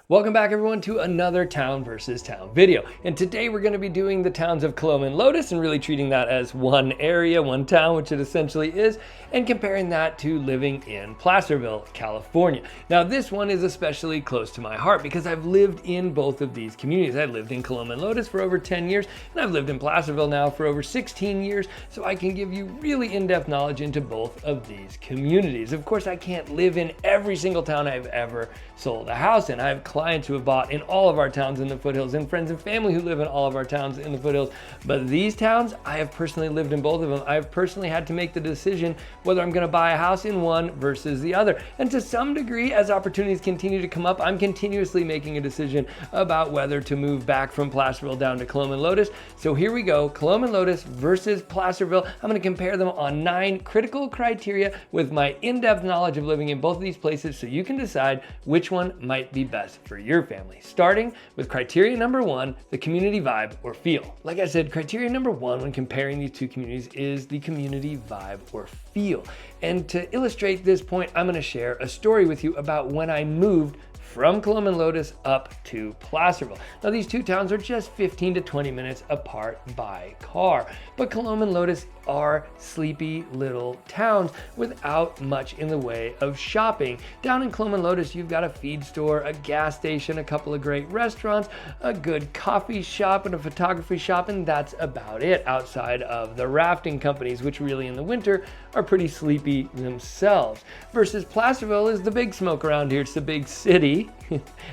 Welcome back everyone to another town versus town video. And today we're going to be doing the towns of Coloma and Lotus and really treating that as one area, one town, which it essentially is, and comparing that to living in Placerville, California. Now this one is especially close to my heart because I've lived in both of these communities. I've lived in Coloma and Lotus for over 10 years and I've lived in Placerville now for over 16 years, so I can give you really in-depth knowledge into both of these communities. Of course, I can't live in every single town I've ever sold a house in. I have clients who have bought in all of our towns in the foothills and friends and family who live in all of our towns in the foothills. But these towns, I have personally lived in both of them. I've personally had to make the decision whether I'm gonna buy a house in one versus the other. And to some degree, as opportunities continue to come up, I'm continuously making a decision about whether to move back from Placerville down to Coloma and Lotus. So here we go, Coloma and Lotus versus Placerville. I'm gonna compare them on 9 critical criteria with my in-depth knowledge of living in both of these places so you can decide which one might be best for your family. Starting with criteria number 1, the community vibe or feel. Like I said, criteria number 1 when comparing these two communities is the community vibe or feel. And to illustrate this point, I'm gonna share a story with you about when I moved from Coloma and Lotus up to Placerville. Now these two towns are just 15 to 20 minutes apart by car, but Coloma and Lotus are sleepy little towns without much in the way of shopping. Down in Coloma and Lotus, you've got a feed store, a gas station, a couple of great restaurants, a good coffee shop and a photography shop, and that's about it outside of the rafting companies, which really in the winter are pretty sleepy themselves. Versus Placerville is the big smoke around here. It's the big city.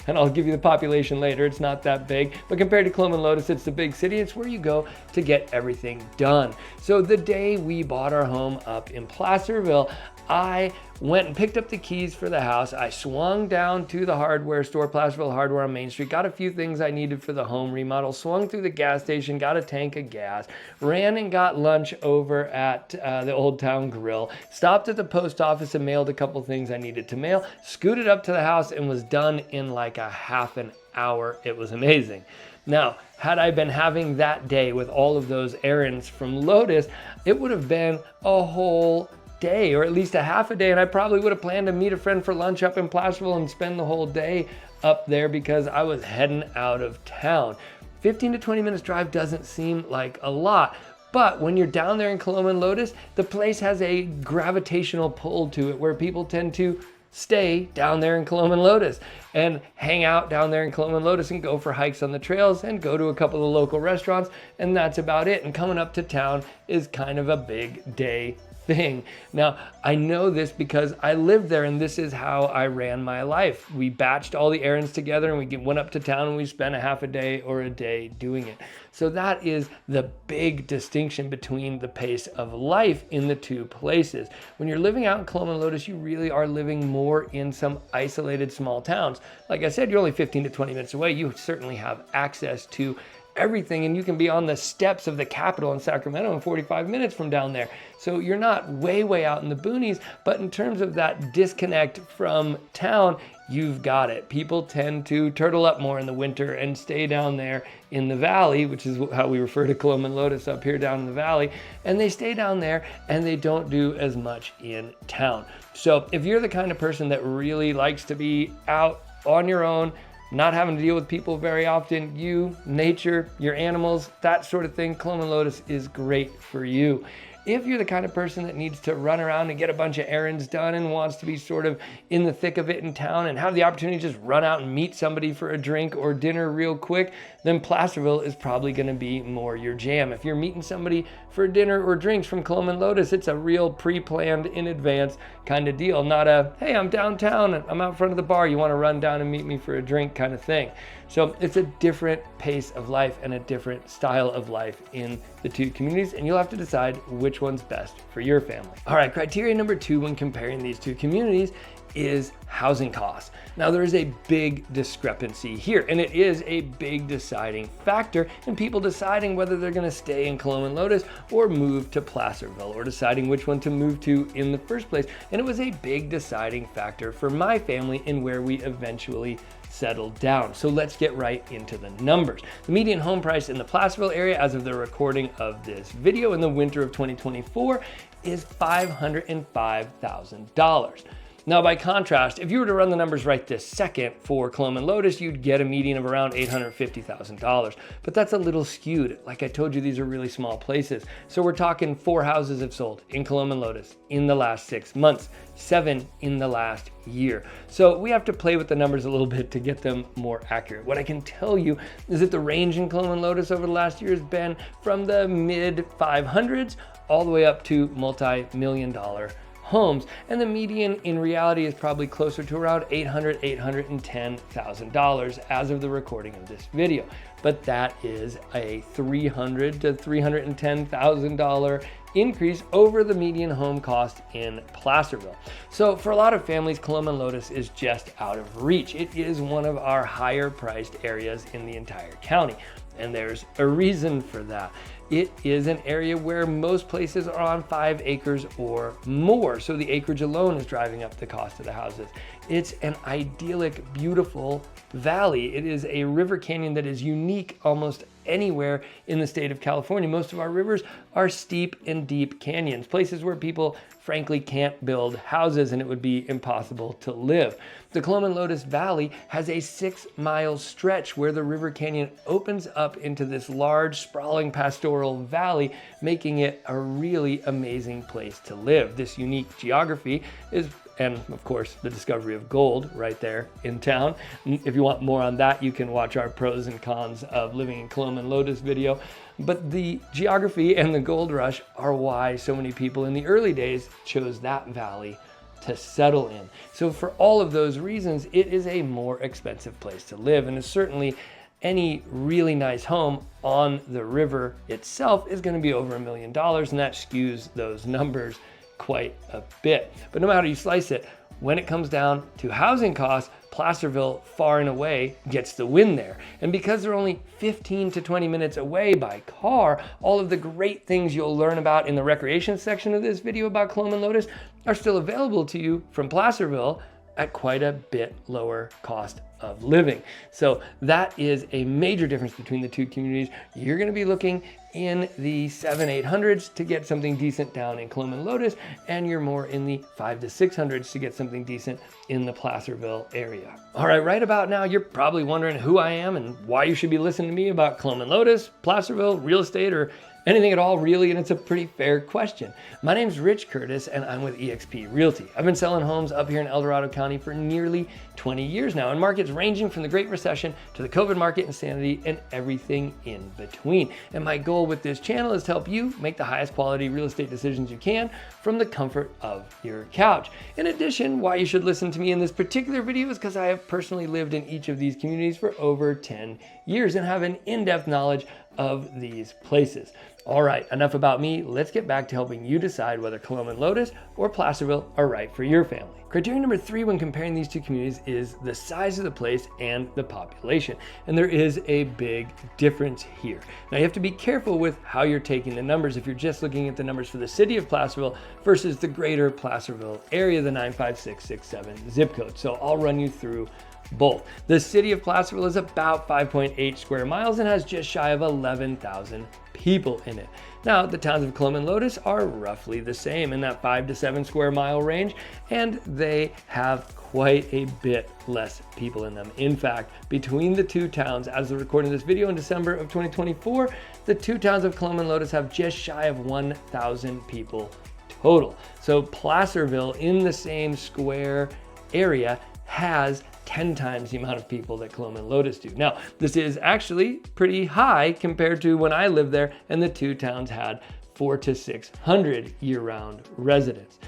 And I'll give you the population later, it's not that big, but compared to Coloma and Lotus, it's the big city. It's where you go to get everything done. So the day we bought our home up in Placerville, I went and picked up the keys for the house. I swung down to the hardware store, Placerville Hardware on Main Street, got a few things I needed for the home remodel, swung through the gas station, got a tank of gas, ran and got lunch over at the Old Town Grill, stopped at the post office and mailed a couple things I needed to mail, scooted up to the house and was done in like a half an hour. It was amazing. Now, had I been having that day with all of those errands from Lotus, it would have been a whole day, or at least a half a day, and I probably would have planned to meet a friend for lunch up in Placerville and spend the whole day up there because I was heading out of town. 15 to 20 minutes drive doesn't seem like a lot, but when you're down there in Coloma and Lotus, the place has a gravitational pull to it where people tend to stay down there in Coloma and Lotus and hang out down there in Coloma and Lotus and go for hikes on the trails and go to a couple of local restaurants, and that's about it. And coming up to town is kind of a big day thing. Now, I know this because I lived there and this is how I ran my life. We batched all the errands together and we went up to town and we spent a half a day or a day doing it. So that is the big distinction between the pace of life in the two places. When you're living out in Coloma and Lotus, you really are living more in some isolated small towns. Like I said, you're only 15 to 20 minutes away. You certainly have access to everything, and you can be on the steps of the Capitol in Sacramento in 45 minutes from down there. So you're not way out in the boonies, but in terms of that disconnect from town, you've got it. People tend to turtle up more in the winter and stay down there in the valley, which is how we refer to Coloma and Lotus up here down in the valley, and they stay down there and they don't do as much in town. So if you're the kind of person that really likes to be out on your own, not having to deal with people very often, you, nature, your animals, that sort of thing, Coloma and Lotus is great for you. If you're the kind of person that needs to run around and get a bunch of errands done and wants to be sort of in the thick of it in town and have the opportunity to just run out and meet somebody for a drink or dinner real quick, then Placerville is probably going to be more your jam. If you're meeting somebody for dinner or drinks from Coloma and Lotus, it's a real pre-planned in advance kind of deal, not a, hey, I'm downtown and I'm out front of the bar, you want to run down and meet me for a drink kind of thing. So it's a different pace of life and a different style of life in the two communities, and you'll have to decide which one's best for your family. All right, criteria number 2 when comparing these two communities is housing costs. Now there is a big discrepancy here, and it is a big deciding factor in people deciding whether they're going to stay in Coloma and Lotus or move to Placerville, or deciding which one to move to in the first place. And it was a big deciding factor for my family in where we eventually settled down. So let's get right into the numbers. The median home price in the Placerville area as of the recording of this video in the winter of 2024 is $505,000. Now, by contrast, if you were to run the numbers right this second for Coloma and Lotus, you'd get a median of around $850,000. But that's a little skewed. Like I told you, these are really small places. So we're talking 4 houses have sold in Coloma and Lotus in the last 6 months, 7 in the last year. So we have to play with the numbers a little bit to get them more accurate. What I can tell you is that the range in Coloma and Lotus over the last year has been from the mid 500s all the way up to multi-million-dollar homes, and the median in reality is probably closer to around $810,000 as of the recording of this video. But that is a $300,000 to $310,000 increase over the median home cost in Placerville. So for a lot of families, Coloma and Lotus is just out of reach. It is one of our higher priced areas in the entire county, and there's a reason for that. It is an area where most places are on 5 acres or more, so the acreage alone is driving up the cost of the houses. It's an idyllic, beautiful valley. It is a river canyon that is unique almost anywhere in the state of California. Most of our rivers are steep and deep canyons, places where people frankly can't build houses and it would be impossible to live. The Coloma and Lotus Valley has a 6-mile stretch where the river canyon opens up into this large, sprawling pastoral valley, making it a really amazing place to live. This unique geography is, and of course, the discovery of gold right there in town. If you want more on that, you can watch our pros and cons of living in Coloma and Lotus video. But the geography and the gold rush are why so many people in the early days chose that valley to settle in. So for all of those reasons, it is a more expensive place to live, and it's certainly any really nice home on the river itself is going to be over $1 million, and that skews those numbers quite a bit. But no matter how you slice it, when it comes down to housing costs, Placerville far and away gets the win there. And because they're only 15 to 20 minutes away by car, all of the great things you'll learn about in the recreation section of this video about Coloma and Lotus are still available to you from Placerville at quite a bit lower cost of living. So that is a major difference between the two communities. You're going to be looking in the 700-800s to get something decent down in Coloma and Lotus, and you're more in the 500s to 600s to get something decent in the Placerville area. All right, right about now, you're probably wondering who I am and why you should be listening to me about Coloma and Lotus, Placerville, real estate, or anything at all, really, and it's a pretty fair question. My name's Rich Curtis, and I'm with eXp Realty. I've been selling homes up here in El Dorado County for nearly 20 years now, in markets ranging from the Great Recession to the COVID market insanity and everything in between. And my goal with this channel is to help you make the highest quality real estate decisions you can from the comfort of your couch. In addition, why you should listen to me in this particular video is because I have personally lived in each of these communities for over 10 years and have an in-depth knowledge of these places. All right, enough about me. Let's get back to helping you decide whether Coloma and Lotus or Placerville are right for your family. Criterion number 3 when comparing these two communities is the size of the place and the population. And there is a big difference here. Now you have to be careful with how you're taking the numbers if you're just looking at the numbers for the city of Placerville versus the greater Placerville area, the 95667 zip code. So I'll run you through both. The city of Placerville is about 5.8 square miles and has just shy of 11,000 people in it. Now, the towns of Coloma and Lotus are roughly the same in that 5 to 7 square mile range, and they have quite a bit less people in them. In fact, between the two towns, as of recording this video in December of 2024, the two towns of Coloma and Lotus have just shy of 1,000 people total. So Placerville, in the same square area, has 10 times the amount of people that Coloma and Lotus do. Now, this is actually pretty high compared to when I lived there and the two towns had 400 to 600 year-round residents.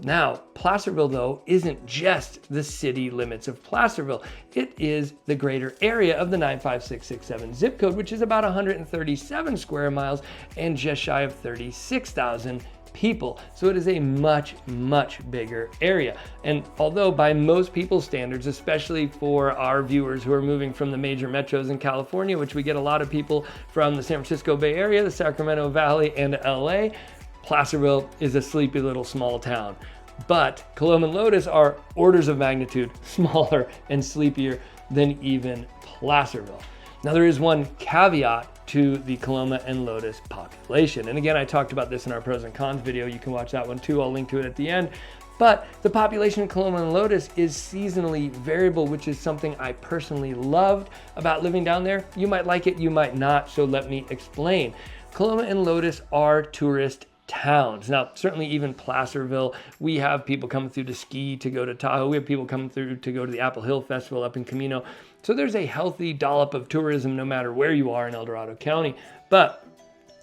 Now, Placerville, though, isn't just the city limits of Placerville. It is the greater area of the 95667 zip code, which is about 137 square miles and just shy of 36,000 people. So it is a much, much bigger area. And although by most people's standards, especially for our viewers who are moving from the major metros in California, which we get a lot of people from the San Francisco Bay Area, the Sacramento Valley, and LA, Placerville is a sleepy little small town. But Coloma and Lotus are orders of magnitude smaller and sleepier than even Placerville. Now there is one caveat to the Coloma and Lotus population. And again, I talked about this in our pros and cons video. You can watch that one too. I'll link to it at the end. But the population in Coloma and Lotus is seasonally variable, which is something I personally loved about living down there. You might like it, you might not, so let me explain. Coloma and Lotus are tourist towns. Now, certainly even Placerville, we have people coming through to ski, to go to Tahoe. We have people coming through to go to the Apple Hill Festival up in Camino. So there's a healthy dollop of tourism no matter where you are in El Dorado County. But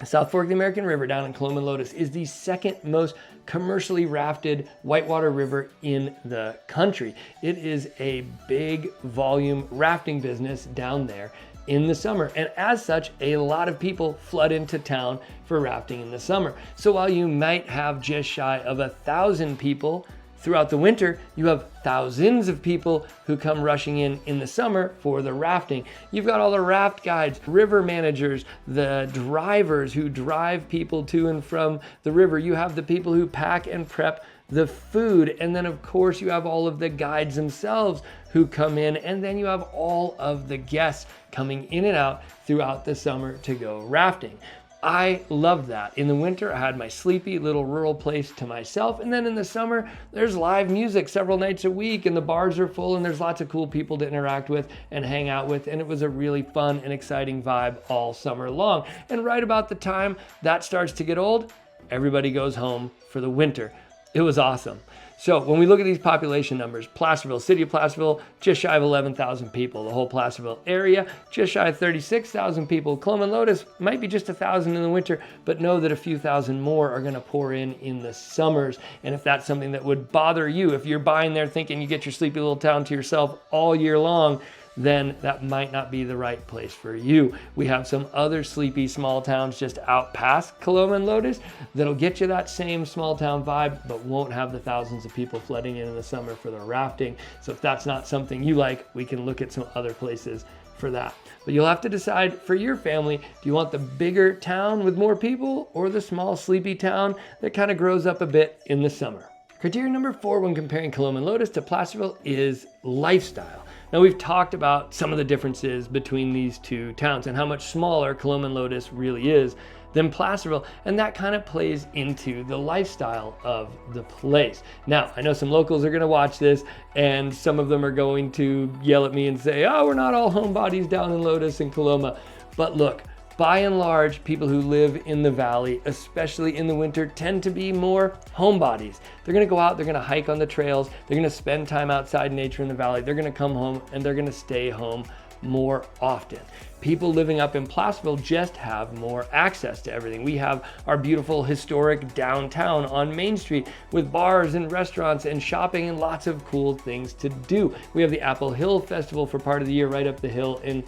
South Fork of the American River down in Coloma and Lotus is the second most commercially rafted whitewater river in the country. It is a big volume rafting business down there in the summer. And as such, a lot of people flood into town for rafting in the summer. So while you might have just shy of 1,000 people throughout the winter, you have thousands of people who come rushing in the summer for the rafting. You've got all the raft guides, river managers, the drivers who drive people to and from the river. You have the people who pack and prep the food. And then of course you have all of the guides themselves who come in, and then you have all of the guests coming in and out throughout the summer to go rafting. I loved that. In the winter, I had my sleepy little rural place to myself. And then in the summer, there's live music several nights a week, and the bars are full, and there's lots of cool people to interact with and hang out with. And it was a really fun and exciting vibe all summer long. And right about the time that starts to get old, everybody goes home for the winter. It was awesome. So when we look at these population numbers, Placerville, city of Placerville, just shy of 11,000 people. The whole Placerville area, just shy of 36,000 people. Coloma and Lotus might be just 1,000 in the winter, but know that a few thousand more are gonna pour in the summers. And if that's something that would bother you, if you're buying there thinking you get your sleepy little town to yourself all year long, then that might not be the right place for you. We have some other sleepy small towns just out past Coloma and Lotus that'll get you that same small town vibe, but won't have the thousands of people flooding in the summer for the rafting. So if that's not something you like, we can look at some other places for that. But you'll have to decide for your family, do you want the bigger town with more people or the small sleepy town that kind of grows up a bit in the summer? Criteria number 4 when comparing Coloma and Lotus to Placerville is lifestyle. Now we've talked about some of the differences between these two towns and how much smaller Coloma and Lotus really is than Placerville, and that kind of plays into the lifestyle of the place. Now, I know some locals are gonna watch this, and some of them are going to yell at me and say, oh, we're not all homebodies down in Lotus and Coloma. But look, by and large, people who live in the valley, especially in the winter, tend to be more homebodies. They're gonna go out, they're gonna hike on the trails, they're gonna spend time outside in nature in the valley, they're gonna come home, and they're gonna stay home more often. People living up in Placerville just have more access to everything. We have our beautiful historic downtown on Main Street with bars and restaurants and shopping and lots of cool things to do. We have the Apple Hill Festival for part of the year right up the hill in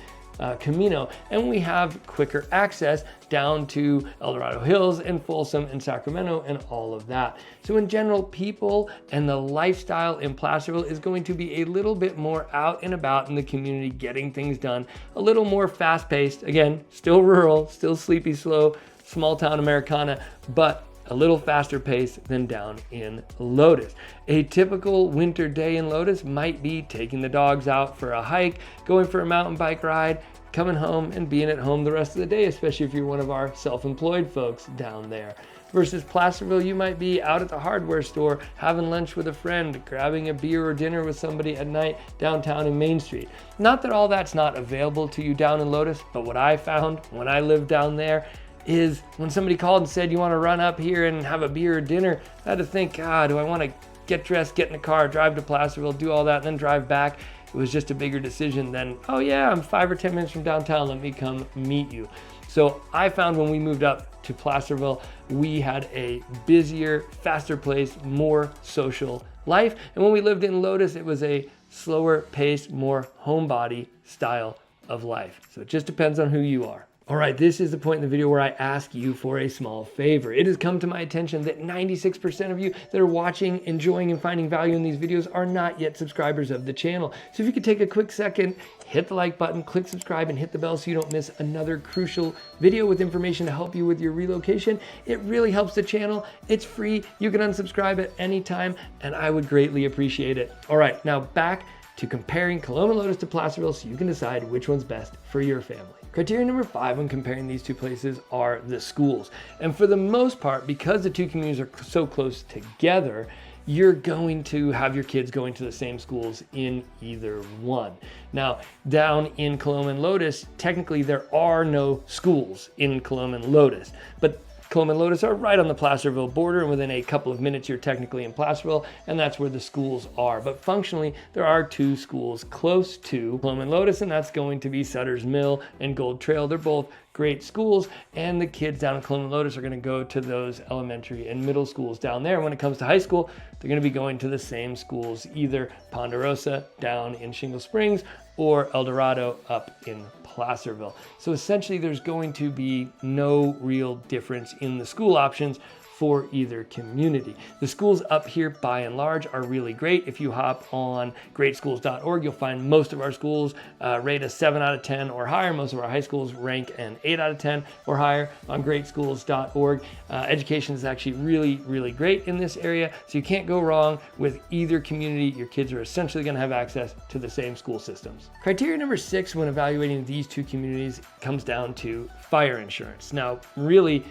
Camino, and we have quicker access down to El Dorado Hills and Folsom and Sacramento and all of that. So in general, people and the lifestyle in Placerville is going to be a little bit more out and about in the community, getting things done, a little more fast-paced, again, still rural, still sleepy, slow, small town Americana, but a little faster pace than down in Lotus. A typical winter day in Lotus might be taking the dogs out for a hike, going for a mountain bike ride, coming home and being at home the rest of the day, especially if you're one of our self-employed folks down there. Versus Placerville, you might be out at the hardware store, having lunch with a friend, grabbing a beer or dinner with somebody at night downtown in Main Street. Not that all that's not available to you down in Lotus, but what I found when I lived down there is when somebody called and said, you want to run up here and have a beer or dinner, I had to think, do I want to get dressed, get in a car, drive to Placerville, do all that, and then drive back? It was just a bigger decision than, oh yeah, I'm 5 or 10 minutes from downtown, let me come meet you. So I found when we moved up to Placerville, we had a busier, faster place, more social life. And when we lived in Lotus, it was a slower pace, more homebody style of life. So it just depends on who you are. All right, this is the point in the video where I ask you for a small favor. It has come to my attention that 96% of you that are watching, enjoying, and finding value in these videos are not yet subscribers of the channel. So if you could take a quick second, hit the like button, click subscribe, and hit the bell so you don't miss another crucial video with information to help you with your relocation. It really helps the channel. It's free. You can unsubscribe at any time, and I would greatly appreciate it. All right, now back to comparing Coloma and Lotus to Placerville so you can decide which one's best for your family. Criteria number 5 when comparing these two places are the schools. And for the most part, because the two communities are so close together, you're going to have your kids going to the same schools in either one. Now, down in Coloma and Lotus, technically there are no schools in Coloma and Lotus, but Coloma and Lotus are right on the Placerville border, and within a couple of minutes you're technically in Placerville, and that's where the schools are. But functionally, there are two schools close to Coloma and Lotus, and that's going to be Sutter's Mill and Gold Trail. They're both great schools, and the kids down in Coloma and Lotus are going to go to those elementary and middle schools down there. And when it comes to high school, they're going to be going to the same schools, either Ponderosa down in Shingle Springs or El Dorado up in Placerville. So essentially there's going to be no real difference in the school options for either community. The schools up here by and large are really great. If you hop on greatschools.org, you'll find most of our schools rate a 7 out of 10 or higher. Most of our high schools rank an 8 out of 10 or higher on greatschools.org. Education is actually really great in this area, so you can't go wrong with either community. Your kids are essentially going to have access to the same school systems. Criteria number 6 when evaluating these two communities comes down to fire insurance. Now, really,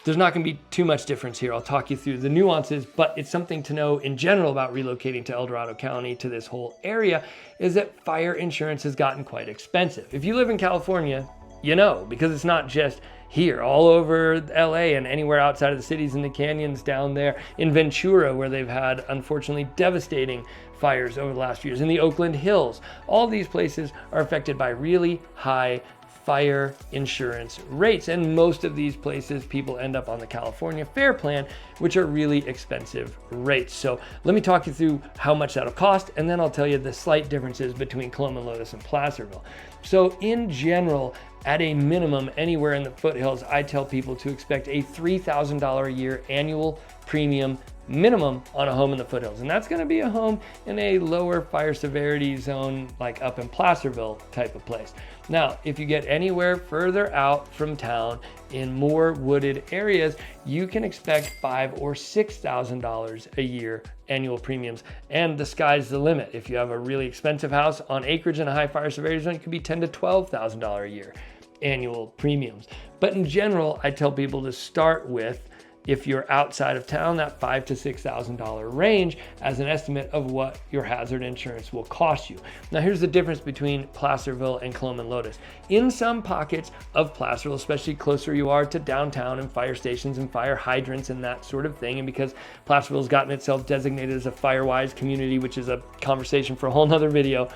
there's not going to be too much difference here. I'll talk you through the nuances, but it's something to know in general about relocating to El Dorado County, to this whole area, is that fire insurance has gotten quite expensive. If you live in California, you know, because it's not just here, all over LA and anywhere outside of the cities, in the canyons down there, in Ventura, where they've had unfortunately devastating fires over the last few years, in the Oakland Hills. All these places are affected by really high fire insurance rates, and most of these places people end up on the California Fair Plan, which are really expensive rates. So let me talk you through how much that'll cost, and then I'll tell you the slight differences between Coloma and Lotus and Placerville. So in general, at a minimum, anywhere in the foothills, I tell people to expect a $3,000 a year annual premium minimum on a home in the foothills. And that's going to be a home in a lower fire severity zone, like up in Placerville type of place. Now, if you get anywhere further out from town in more wooded areas, you can expect $5,000 or $6,000 a year annual premiums, and the sky's the limit. If you have a really expensive house on acreage in a high fire severity zone, it could be $10,000 to $12,000 a year annual premiums. But in general, I tell people to start with, if you're outside of town, that $5,000 to $6,000 range as an estimate of what your hazard insurance will cost you. Now, here's the difference between Placerville and Coloma and Lotus. In some pockets of Placerville, especially closer you are to downtown and fire stations and fire hydrants and that sort of thing, and because Placerville's gotten itself designated as a fire-wise community, which is a conversation for a whole nother video,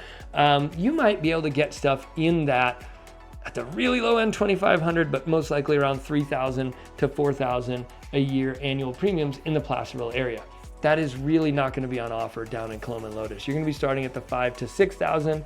you might be able to get stuff in that at the really low end, $2,500, but most likely around $3,000 to $4,000 a year annual premiums in the Placerville area. That is really not going to be on offer down in Coloma and Lotus. You're going to be starting at the $5,000 to $6,000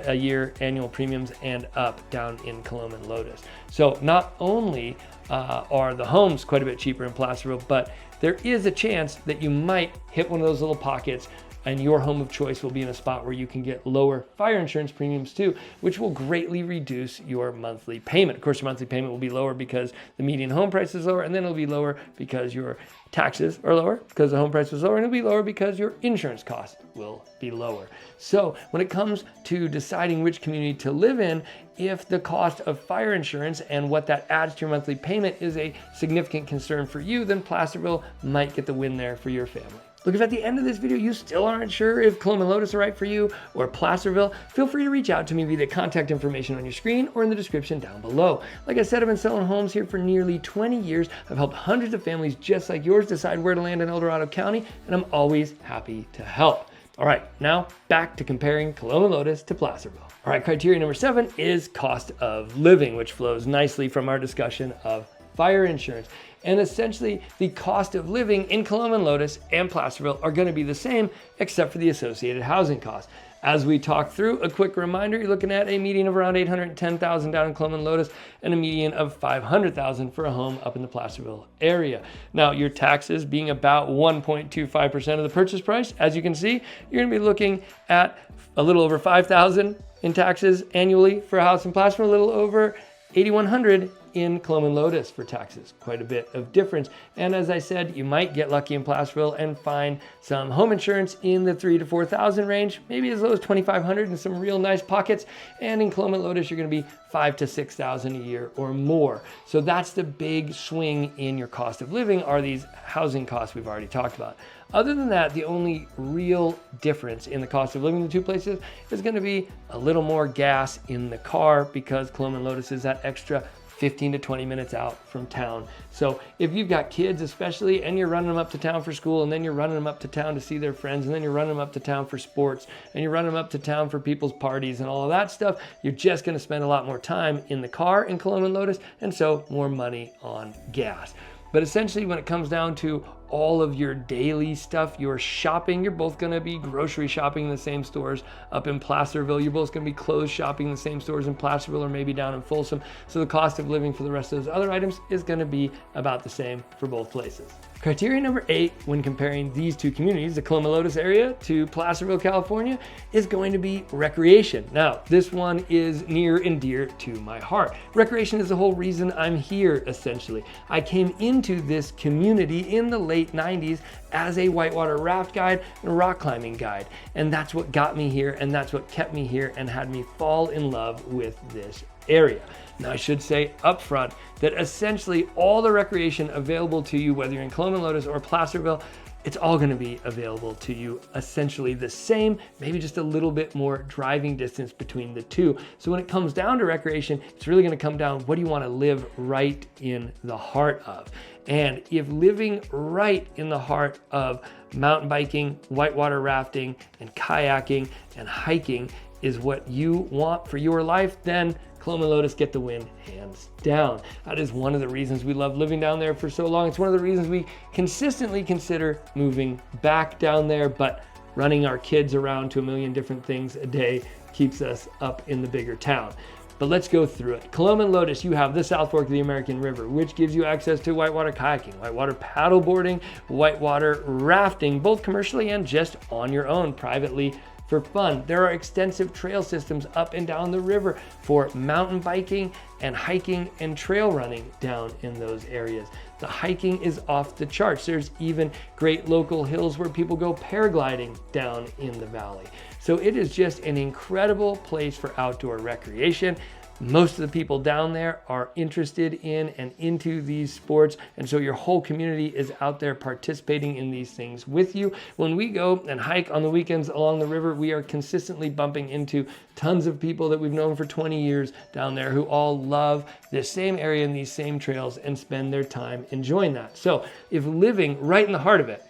a year annual premiums and up down in Coloma and Lotus. So not only are the homes quite a bit cheaper in Placerville, but there is a chance that you might hit one of those little pockets and your home of choice will be in a spot where you can get lower fire insurance premiums too, which will greatly reduce your monthly payment. Of course, your monthly payment will be lower because the median home price is lower, and then it'll be lower because your taxes are lower because the home price was lower, and it'll be lower because your insurance cost will be lower. So when it comes to deciding which community to live in, if the cost of fire insurance and what that adds to your monthly payment is a significant concern for you, then Placerville might get the win there for your family. Look, if at the end of this video you still aren't sure if Coloma and Lotus are right for you or Placerville, feel free to reach out to me via the contact information on your screen or in the description down below. Like I said, I've been selling homes here for nearly 20 years. I've helped hundreds of families just like yours decide where to land in El Dorado County, and I'm always happy to help. All right, now back to comparing Coloma and Lotus to Placerville. All right, criteria number 7 is cost of living, which flows nicely from our discussion of fire insurance. And essentially, the cost of living in Coloma and Lotus and Placerville are going to be the same, except for the associated housing costs. As we talk through, a quick reminder, you're looking at a median of around $810,000 down in Coloma and Lotus and a median of $500,000 for a home up in the Placerville area. Now, your taxes being about 1.25% of the purchase price, as you can see, you're going to be looking at a little over $5,000 in taxes annually for a house in Placerville, a little over $8,100 in Coloma and Lotus for taxes. Quite a bit of difference. And as I said, you might get lucky in Placerville and find some home insurance in the $3,000 to $4,000 range, maybe as low as $2,500 in some real nice pockets. And in Coloma and Lotus, you're going to be $5,000 to $6,000 a year or more. So that's the big swing in your cost of living, are these housing costs we've already talked about. Other than that, the only real difference in the cost of living in the two places is going to be a little more gas in the car, because Coloma and Lotus is that extra 15 to 20 minutes out from town. So if you've got kids especially, and you're running them up to town for school, and then you're running them up to town to see their friends, and then you're running them up to town for sports, and you're running them up to town for people's parties and all of that stuff, you're just going to spend a lot more time in the car in Coloma and Lotus, and so more money on gas. But essentially, when it comes down to all of your daily stuff, your shopping, you're both going to be grocery shopping in the same stores up in Placerville. You're both going to be clothes shopping in the same stores in Placerville, or maybe down in Folsom. So the cost of living for the rest of those other items is going to be about the same for both places. Criteria number 8 when comparing these two communities, the Coloma Lotus area to Placerville, California, is going to be recreation. Now, this one is near and dear to my heart. Recreation is the whole reason I'm here, essentially. I came into this community in the late 90s as a whitewater raft guide and rock climbing guide. And that's what got me here, and that's what kept me here and had me fall in love with this area. Now, I should say up front that essentially all the recreation available to you, whether you're in Coloma and Lotus or Placerville, it's all going to be available to you essentially the same, maybe just a little bit more driving distance between the two. So when it comes down to recreation, it's really going to come down, what do you want to live right in the heart of? And if living right in the heart of mountain biking, whitewater rafting, and kayaking and hiking is what you want for your life, then Coloma and Lotus get the win hands down. That is one of the reasons we love living down there for so long. It's one of the reasons we consistently consider moving back down there, but running our kids around to a million different things a day keeps us up in the bigger town. But let's go through it. Coloma and Lotus, you have the South Fork of the American River, which gives you access to whitewater kayaking, whitewater paddleboarding, whitewater rafting, both commercially and just on your own, privately, for fun. There are extensive trail systems up and down the river for mountain biking and hiking and trail running down in those areas. The hiking is off the charts. There's even great local hills where people go paragliding down in the valley. So it is just an incredible place for outdoor recreation. Most of the people down there are interested in and into these sports, and so your whole community is out there participating in these things with you. When we go and hike on the weekends along the river, we are consistently bumping into tons of people that we've known for 20 years down there who all love this same area and these same trails and spend their time enjoying that. So if living right in the heart of it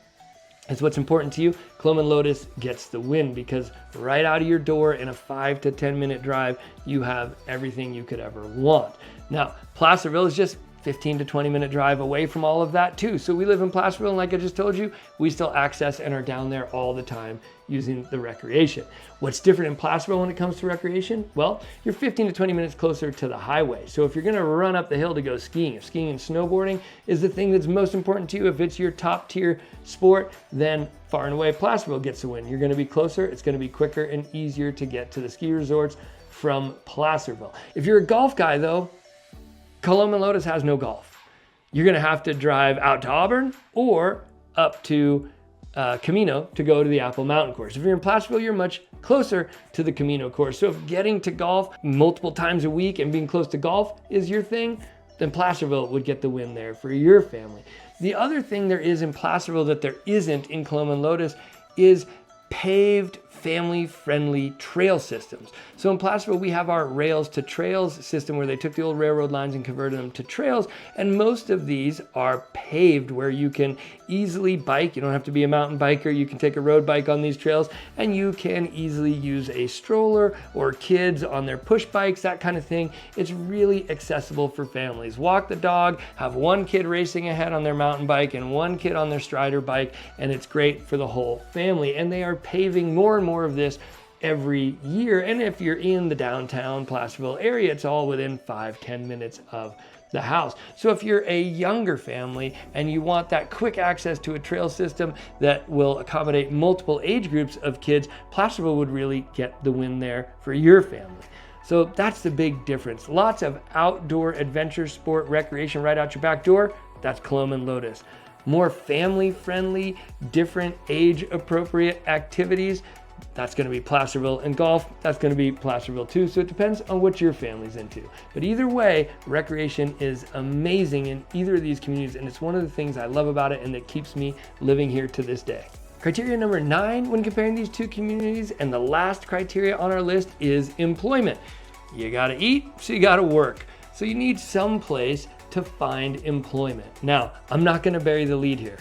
is what's important to you, Coloma and Lotus gets the win, because right out of your door in a 5 to 10 minute drive, you have everything you could ever want. Now, Placerville is just 15 to 20 minute drive away from all of that too. So we live in Placerville, and like I just told you, we still access and are down there all the time using the recreation. What's different in Placerville when it comes to recreation? Well, you're 15 to 20 minutes closer to the highway. So if you're gonna run up the hill to go skiing, if skiing and snowboarding is the thing that's most important to you, if it's your top tier sport, then far and away Placerville gets the win. You're gonna be closer, it's gonna be quicker and easier to get to the ski resorts from Placerville. If you're a golf guy though, Coloma and Lotus has no golf. You're gonna have to drive out to Auburn or up to Camino to go to the Apple Mountain course. If you're in Placerville, you're much closer to the Camino course. So if getting to golf multiple times a week and being close to golf is your thing, then Placerville would get the win there for your family. The other thing there is in Placerville that there isn't in Coloma and Lotus is paved, family-friendly trail systems. So in Placerville, we have our Rails to Trails system where they took the old railroad lines and converted them to trails, and most of these are paved where you can easily bike. You don't have to be a mountain biker. You can take a road bike on these trails, and you can easily use a stroller or kids on their push bikes, that kind of thing. It's really accessible for families. Walk the dog, have one kid racing ahead on their mountain bike and one kid on their Strider bike, and it's great for the whole family. And they are paving more and more of this every year. And if you're in the downtown Placerville area, it's all within 5-10 minutes of the house. So if you're a younger family and you want that quick access to a trail system that will accommodate multiple age groups of kids, Placerville would really get the win there for your family. So that's the big difference. Lots of outdoor adventure, sport, recreation right out your back door. That's Coloma and Lotus. More family-friendly, different age-appropriate activities. That's going to be Placerville, and golf, that's going to be Placerville too. So it depends on what your family's into. But either way, recreation is amazing in either of these communities, and it's one of the things I love about it and that keeps me living here to this day. Criteria number 9 when comparing these two communities, and the last criteria on our list, is employment. You got to eat, so you got to work. So you need some place to find employment. Now, I'm not going to bury the lead here.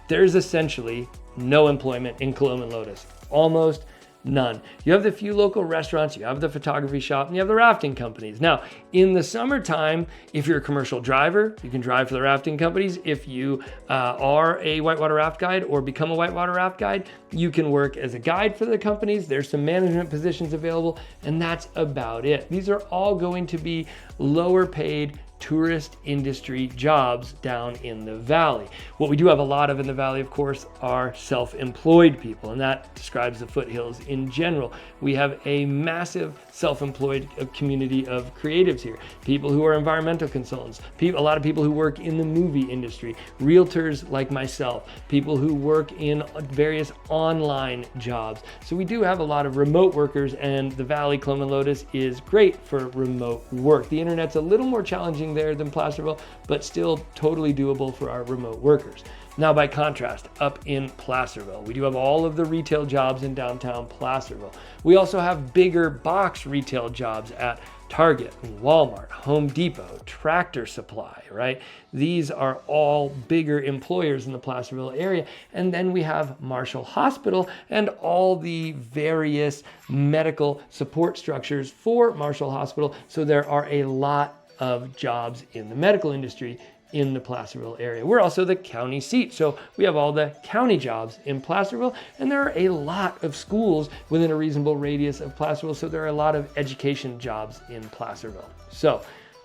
There's essentially no employment in Coloma and Lotus. Almost none. You have the few local restaurants, you have the photography shop, and you have the rafting companies. Now, in the summertime, if you're a commercial driver, you can drive for the rafting companies. If you are a whitewater raft guide or become a whitewater raft guide, you can work as a guide for the companies. There's some management positions available, and that's about it. These are all going to be lower paid tourist industry jobs down in the valley. What we do have a lot of in the valley, of course, are self-employed people, and that describes the foothills in general. We have a massive self-employed community of creatives here. People who are environmental consultants, a lot of people who work in the movie industry, realtors like myself, people who work in various online jobs. So we do have a lot of remote workers, and the valley, Coloma and Lotus, is great for remote work. The internet's a little more challenging there than Placerville, but still totally doable for our remote workers. Now, by contrast, up in Placerville, we do have all of the retail jobs in downtown Placerville. We also have bigger box retail jobs at Target, Walmart, Home Depot, Tractor Supply, right? These are all bigger employers in the Placerville area. And then we have Marshall Hospital and all the various medical support structures for Marshall Hospital. So there are a lot of jobs in the medical industry in the Placerville area. We're also the county seat, so we have all the county jobs in Placerville, and there are a lot of schools within a reasonable radius of Placerville, so there are a lot of education jobs in Placerville. So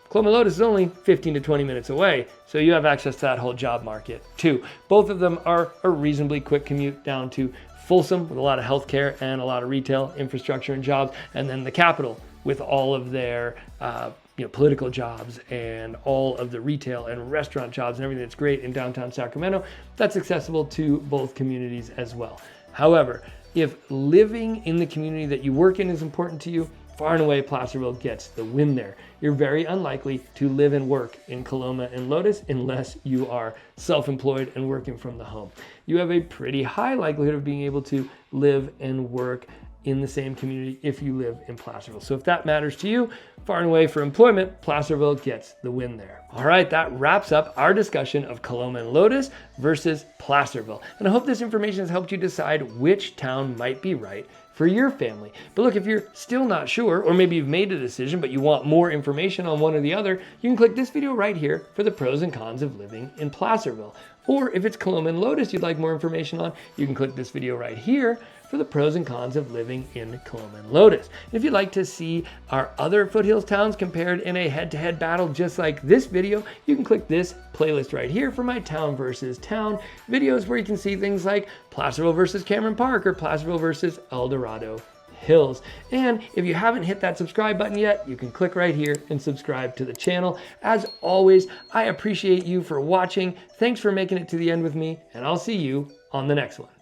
Coloma and Lotus is only 15 to 20 minutes away, so you have access to that whole job market too. Both of them are a reasonably quick commute down to Folsom with a lot of healthcare and a lot of retail infrastructure and jobs, and then the capital with all of their political jobs and all of the retail and restaurant jobs and everything that's great in downtown Sacramento. That's accessible to both communities as well. However, if living in the community that you work in is important to you, far and away Placerville gets the win there. You're very unlikely to live and work in Coloma and Lotus unless you are self-employed and working from the home. You have a pretty high likelihood of being able to live and work in the same community if you live in Placerville. So if that matters to you, far and away for employment, Placerville gets the win there. All right, that wraps up our discussion of Coloma and Lotus versus Placerville. And I hope this information has helped you decide which town might be right for your family. But look, if you're still not sure, or maybe you've made a decision, but you want more information on one or the other, you can click this video right here for the pros and cons of living in Placerville. Or if it's Coloma and Lotus you'd like more information on, you can click this video right here for the pros and cons of living in Coloma and Lotus. And if you'd like to see our other foothills towns compared in a head-to-head battle just like this video, you can click this playlist right here for my town versus town videos, where you can see things like Placerville versus Cameron Park or Placerville versus El Dorado Hills. And if you haven't hit that subscribe button yet, you can click right here and subscribe to the channel. As always, I appreciate you for watching. Thanks for making it to the end with me, and I'll see you on the next one.